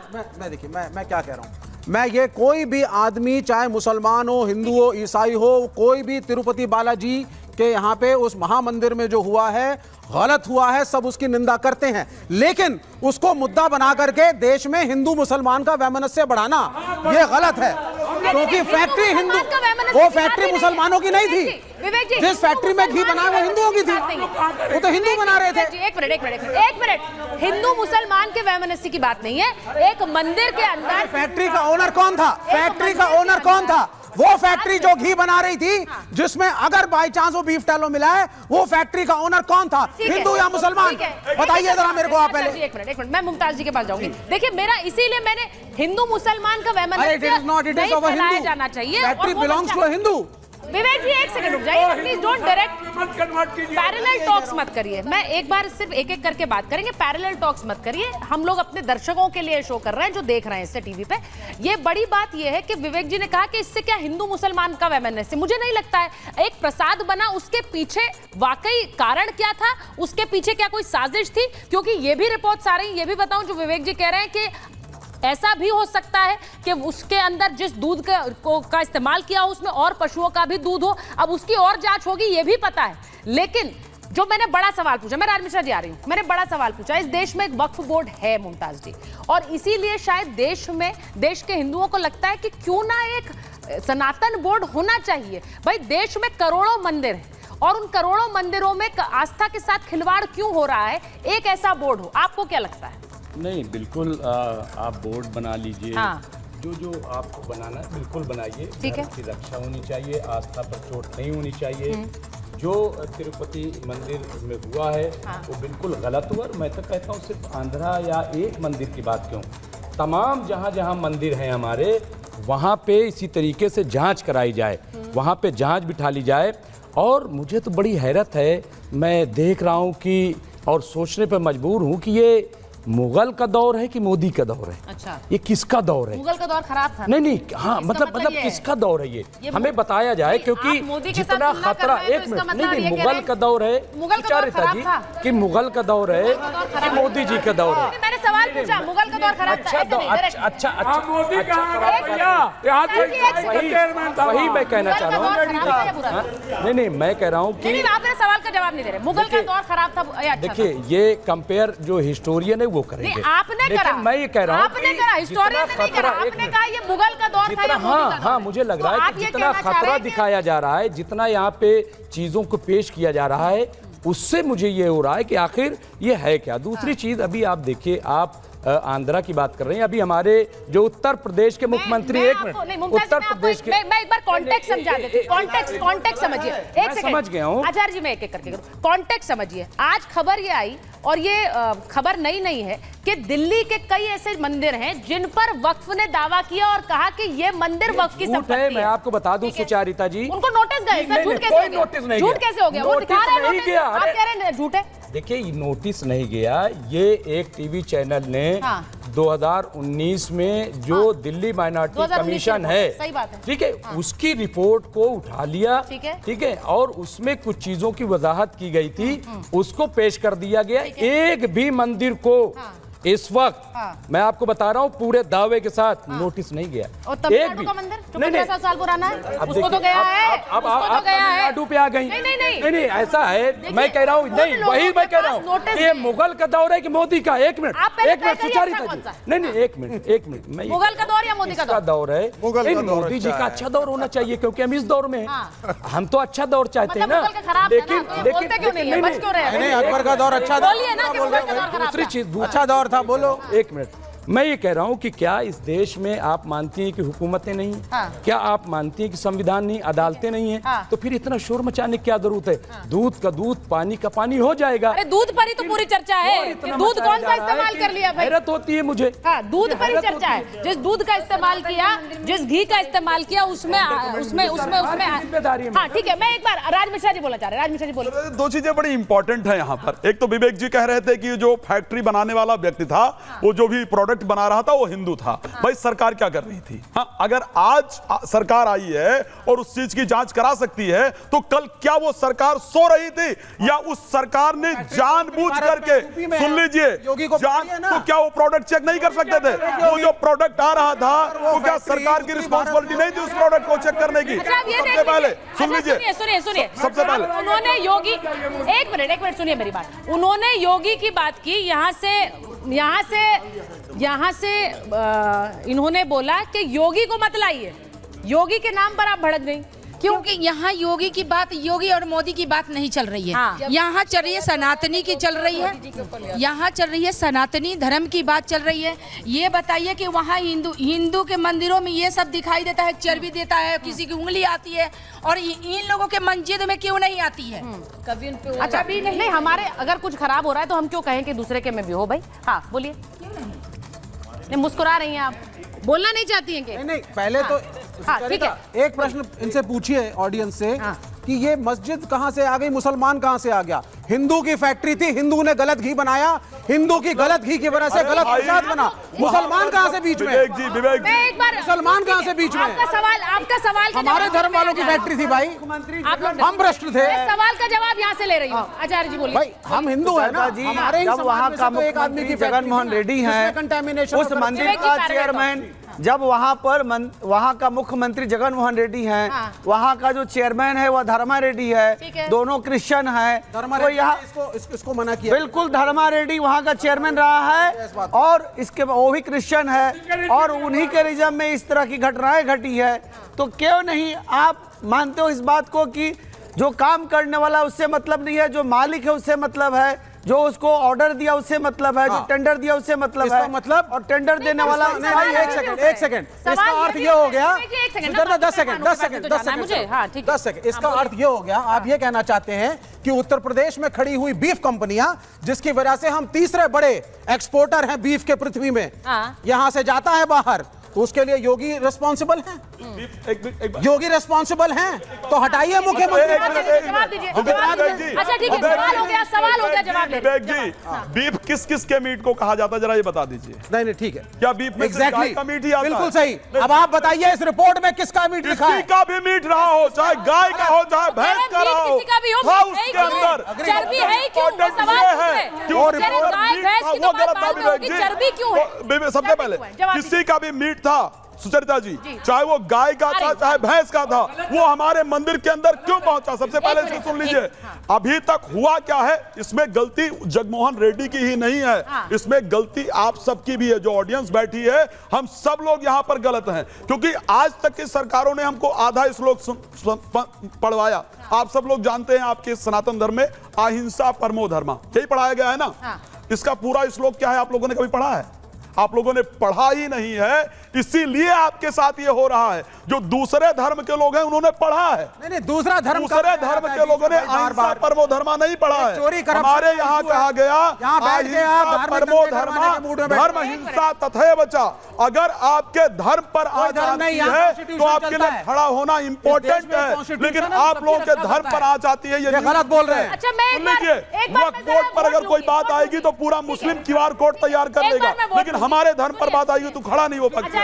मैं देखिए मैं क्या कह रहा हूं, मैं ये कोई भी आदमी चाहे मुसलमान हो, हिंदू हो, ईसाई हो, कोई भी तिरुपति बालाजी के यहाँ पे उस महामंदिर में जो हुआ है गलत हुआ है, सब उसकी निंदा करते हैं, लेकिन उसको मुद्दा बना करके देश में हिंदू मुसलमान का वैमनस्य बढ़ाना ये गलत है, क्योंकि फैक्ट्री हिंदू, वो फैक्ट्री मुसलमानों की नहीं थी, जिस फैक्ट्री में घी बना वो हिंदुओं की थी, वो तो हिंदू बना रहे थे। एक मिनट, हिंदू मुसलमान के वैमनस्य की बात नहीं है, एक मंदिर के अंदर फैक्ट्री का ओनर कौन था? फैक्ट्री का ओनर कौन था? वो फैक्ट्री जो घी बना रही थी, जिसमें अगर बाई चांस वो बीफ टैलो मिला है, वो फैक्ट्री का ओनर कौन था? हिंदू या मुसलमान? बताइए जरा मेरे को आप पहले। एक मिनट, मैं मुमताज जी के पास जाऊंगी। देखिए, मेरा इसीलिए मैंने हिंदू मुसलमान का वैमनस्य नहीं फैलाया जाना चाहिए। Factory belongs to Hindu. Vivek ji एक सेकंड रुक जाइए, please don't direct parallel talks मत करिए। मैं एक बार सिर्फ एक एक करके बात करेंगे, पैरेलल टॉक्स मत करिए। हम लोग अपने दर्शकों के लिए शो कर रहे हैं जो देख रहे हैं इससे टीवी पे। ये बड़ी बात ये है कि विवेक जी ने कहा कि इससे क्या हिंदू मुसलमान का वैमनस्य, मुझे नहीं लगता है। एक प्रसाद बना, उसके पीछे वाकई कारण क्या था, उसके पीछे क्या कोई साजिश थी? क्योंकि ये भी रिपोर्ट्स आ रही हैं, ये भी बताऊं जो विवेक जी कह रहे हैं कि ऐसा भी हो सकता है कि उसके अंदर जिस दूध का इस्तेमाल किया हो उसमें और पशुओं का भी दूध हो। अब उसकी और जांच होगी, ये भी पता है। लेकिन जो मैंने बड़ा सवाल पूछा, मैं राज मिश्रा जी आ रही हूं, मैंने बड़ा सवाल पूछा, इस देश में एक वक्फ बोर्ड है मुमताज जी, और इसीलिए शायद देश के हिंदुओं को लगता है कि क्यों ना एक सनातन बोर्ड होना चाहिए। भाई, देश में करोड़ों मंदिर हैं और उन करोड़ों मंदिरों में आस्था के साथ खिलवाड़ क्यों हो रहा है? एक ऐसा बोर्ड हो, आपको क्या लगता है? नहीं, बिल्कुल आप बोर्ड बना लीजिए। हाँ। जो आपको बनाना है बिल्कुल बनाइए। ठीक है। धर्म की रक्षा होनी चाहिए, आस्था पर चोट नहीं होनी चाहिए। जो तिरुपति मंदिर में हुआ है वो बिल्कुल गलत हुआ। मैं तो कहता हूँ सिर्फ आंध्रा या एक मंदिर की बात क्यों, तमाम जहाँ मंदिर हैं हमारे, वहाँ पे इसी तरीके से जांच कराई जाए, वहाँ पे जांच बिठा ली जाए। और मुझे तो बड़ी हैरत है, मैं देख रहा हूँ कि और सोचने पर मजबूर हूँ कि ये मुगल का दौर है कि मोदी का दौर है? अच्छा, ये किसका दौर है? मुगल का दौर खराब था। नहीं, हाँ, मतलब किसका दौर है ये हमें बताया जाए, क्योंकि जितना खतरा, एक मिनट, नहीं, मुगल का दौर है सुचारिता जी, कि मुगल का दौर है कि मोदी जी का दौर है? मैंने सवाल पूछा, मुगल का दौर खराब था। अच्छा, वही मैं कहना चाह रहा हूँ। नहीं, मैं कह रहा हूँ कि आप मेरे सवाल का जवाब नहीं दे रहे। मुगल का दौर खराब था। देखिए, ये कंपेयर जो हिस्टोरियन है वो करेंगे। आपने करा, मैं ये कह रहा हूँ, आपने करा, हिस्टोरियन ने नहीं करा। आपने कहा ये मुगल का दौर था। हाँ, मुझे लग रहा है कि जितना खतरा दिखाया जा रहा है, जितना यहाँ पे चीजों को पेश किया जा रहा है, उससे मुझे ये हो रहा है कि आखिर ये है क्या। दूसरी चीज, अभी आप देखिए, आप आंध्रा की बात कर रहे हैं, अभी हमारे जो उत्तर प्रदेश के मुख्यमंत्री, एक मिनट, उत्तर प्रदेश के, मैं एक बार कॉन्टेक्स्ट समझा देती हूं। कॉन्टेक्स्ट समझिए, एक सेकंड, समझ गया हूं आचार्य जी, मैं एक एक करके करूं। कॉन्टेक्स्ट समझिए। आज खबर ये आई, और ये खबर नई नहीं है, कि दिल्ली के कई ऐसे मंदिर हैं जिन पर वक्फ ने दावा किया और कहा कि ये मंदिर वक्फ की संपत्ति है। मैं आपको बता दूं सुचारिता जी, उनको नोटिस गए, झूठ कैसे हो गया? वो दिखा रहे हैं, आप कह रहे हैं झूठ है। देखिए, नोटिस नहीं गया, ये एक टीवी चैनल ने 2019 में जो दिल्ली माइनॉरिटी कमीशन है, सही बात है, ठीक है, उसकी रिपोर्ट को उठा लिया, ठीक है, और उसमें कुछ चीजों की वजाहत की गई थी, उसको पेश कर दिया गया। एक भी मंदिर को इस वक्त मैं आपको बता रहा हूँ पूरे दावे के साथ नोटिस नहीं गया। एक भी मंदिर जो 15 साल पुराना है, उसको तो गया है। अब आप तमिलनाडु पे आ गई। नहीं, ऐसा है, मैं कह रहा हूँ, नहीं, वही मैं कह रहा हूँ, ये मुगल का दौर है कि मोदी का? एक मिनट सुचारिता जी, नहीं, एक मिनट, मुगल का दौर या मोदी का दौर है? मोदी जी का अच्छा दौर होना चाहिए, क्योंकि हम इस दौर में हैं। हम तो अच्छा दौर चाहते हैं ना, लेकिन अकबर का दौर अच्छा था। दूसरी चीज, अच्छा दौर था, बोलो। एक मिनट, मैं ये कह रहा हूँ कि क्या इस देश में आप मानती हैं कि हुकूमतें नहीं है? क्या आप मानती हैं कि संविधान नहीं, अदालतें नहीं है? तो फिर इतना शोर मचाने की क्या जरूरत है? दूध का दूध, पानी का पानी हो जाएगा। अरे दूध पर ही तो पूरी चर्चा है। दूध कौन सा इस्तेमाल कर लिया भाई? हैरत होती है मुझे। दूध पर ही चर्चा है। जिस दूध का इस्तेमाल किया, जिस घी का इस्तेमाल किया, उसमें जिम्मेदारी। हाँ, ठीक है, मैं एक बार राज मिश्रा जी बोलना चाह रहे हैं। राज मिश्रा जी बोले। दो चीजें बड़ी इंपॉर्टेंट है यहाँ पर। एक तो विवेक जी कह रहे थे कि जो फैक्ट्री बनाने वाला व्यक्ति था, वो जो भी प्रोडक्ट प्रोडक्ट बना रहा था वो हिंदू था। भाई सरकार क्या कर रही थी? हाँ, अगर आज सरकार आई है और उस चीज की जांच करा सकती है तो कल क्या वो सरकार सो रही थी या उस सरकार ने जानबूझ करके, सुन लीजिए, तो क्या वो प्रोडक्ट चेक नहीं कर सकते थे? वो जो प्रोडक्ट आ रहा था वो क्या सरकार की रिस्पॉन्सिबिलिटी नहीं थी उस प्रोडक्ट को चेक करने की? सबसे पहले सुन लीजिए, सुनिए सबसे पहले उन्होंने योगी, एक मिनट सुनिए मेरी बात। उन्होंने योगी की बात की, यहाँ से इन्होंने बोला कि योगी को मत लाइए, योगी के नाम पर आप भड़क गई। क्योंकि यहाँ योगी की बात, योगी और मोदी की बात नहीं चल रही है। हाँ। यहाँ चल रही है सनातनी की चल रही है, यहाँ चल रही है सनातनी धर्म की बात चल रही है। ये बताइए कि वहाँ हिंदू के मंदिरों में ये सब दिखाई देता है, चर्बी देता है, किसी की उंगली आती है, और इन लोगों के मस्जिद में क्यों नहीं आती है? कभी अच्छा भी नहीं, हमारे अगर कुछ खराब हो रहा है तो हम क्यों कहें कि दूसरे के में भी हो? भाई हाँ बोलिए। नहीं, मुस्कुरा रही हैं आप, बोलना नहीं चाहती हैं कि? नहीं, पहले तो हाँ, ठीक है। एक प्रश्न इनसे पूछिए, ऑडियंस से, कि ये मस्जिद कहां से आ गई, मुसलमान कहां से आ गया? हिंदू की फैक्ट्री थी, हिंदू ने गलत घी बनाया, हिंदू की गलत घी की वजह से गलत प्रसाद बना। मुसलमान कहां से बीच में? विवेक जी, विवेक जी, एक बार मुसलमान कहां से बीच में? आपका सवाल हमारे धर्म वालों की फैक्ट्री थी भाई, हम भ्रष्ट थे। सवाल का जवाब यहाँ से ले रही हूँ। आचार्य जी बोलिए। भाई हम हिंदू है ना, हमारे जब वहाँ का मुख्यमंत्री जगनमोहन रेड्डी हैं, उस मंदिर का चेयरमैन, जब वहाँ का मुख्यमंत्री जगनमोहन रेड्डी हैं, वहाँ का जो चेयरमैन है वह धर्मा रेड्डी है, दोनों क्रिश्चियन है, तो यहाँ इसको मना किया। बिल्कुल धर्मा रेड्डी वहाँ का चेयरमैन रहा है और इसके वो भी क्रिश्चियन है, और उन्हीं के रिजम में इस तरह की घटनाएं घटी है। तो क्यों नहीं आप मानते हो इस बात को कि जो काम करने वाला उससे मतलब नहीं है, जो मालिक है उससे मतलब है, जो उसको ऑर्डर दिया उससे मतलब है, जो टेंडर दिया उससे मतलब है, मतलब और टेंडर देने वाला नहीं, एक सेकंड, इसका अर्थ ये हो गया, 10 सेकंड, इसका अर्थ ये हो गया, आप ये कहना चाहते हैं कि उत्तर प्रदेश में खड़ी हुई बीफ कंपनियां, जिसकी वजह से हम तीसरे बड़े एक्सपोर्टर हैं बीफ के पृथ्वी में, यहां से जाता है बाहर, तो उसके लिए योगी रिस्पॉन्सिबल हैं? योगी रिस्पॉन्सिबल हैं? तो हटाइए मुख्यमंत्री। अच्छा ठीक है, सवाल हो गया, जवाब दे। विवेक जी, बीफ किस किस के मीट को कहा जाता है जरा ये बता दीजिए। नहीं ठीक है, क्या बीफ में गाय का मीट ही आता है? बिल्कुल सही। अब आप बताइए इस रिपोर्ट में किसका मीट लिखा है? किसी का भी मीट रहा हो, चाहे गाय का हो, चाहे भैंस का रहा हो, हाँ उसके अंदर चर्बी है क्यों? सवाल है क्यों? गाय भैंस की तो बात बाद में होगी, चर्बी क्यों है? सबसे पहले किसी का भी मीट था सुचरिता जी, चाहे वो गाय का था चाहे भैंस का था, वो हमारे मंदिर के अंदर क्यों पहुंचा? सबसे पहले इसको सुन लीजिए, अभी तक हुआ क्या है? इसमें गलती जगनमोहन रेड्डी की ही नहीं है, इसमें गलती आप सबकी भी है, जो ऑडियंस बैठी है, हम सब लोग यहाँ पर गलत हैं, क्योंकि आज तक की सरकारों ने हमको आधा श्लोक पढ़वाया। आप सब लोग जानते हैं आपके सनातन धर्म में अहिंसा परमो धर्मा, यही पढ़ाया गया है ना? इसका पूरा श्लोक क्या है, आप लोगों ने कभी पढ़ा है? आप लोगों ने पढ़ा ही नहीं है, इसीलिए आपके साथ ये हो रहा है। जो दूसरे धर्म के लोग हैं उन्होंने पढ़ा है। नहीं, दूसरा धर्म, दूसरे धर्म के लोगों ने अहिंसा परमो धर्मा नहीं पढ़ा है। हमारे यहाँ कहा गया अहिंसा परमो धर्मा, धर्म हिंसा तथैव च। अगर आपके धर्म पर आ जाती है तो आपके लिए खड़ा होना इंपॉर्टेंट है, लेकिन आप लोगों के धर्म पर आ जाती है, ये गलत बोल रहे हैं। अच्छा मैं वक्फ बोर्ड पर अगर कोई बात आएगी तो पूरा मुस्लिम QR कोड तैयार कर लेगा, लेकिन हमारे धर्म पर बात आएगी तो खड़ा नहीं हो पाएगा।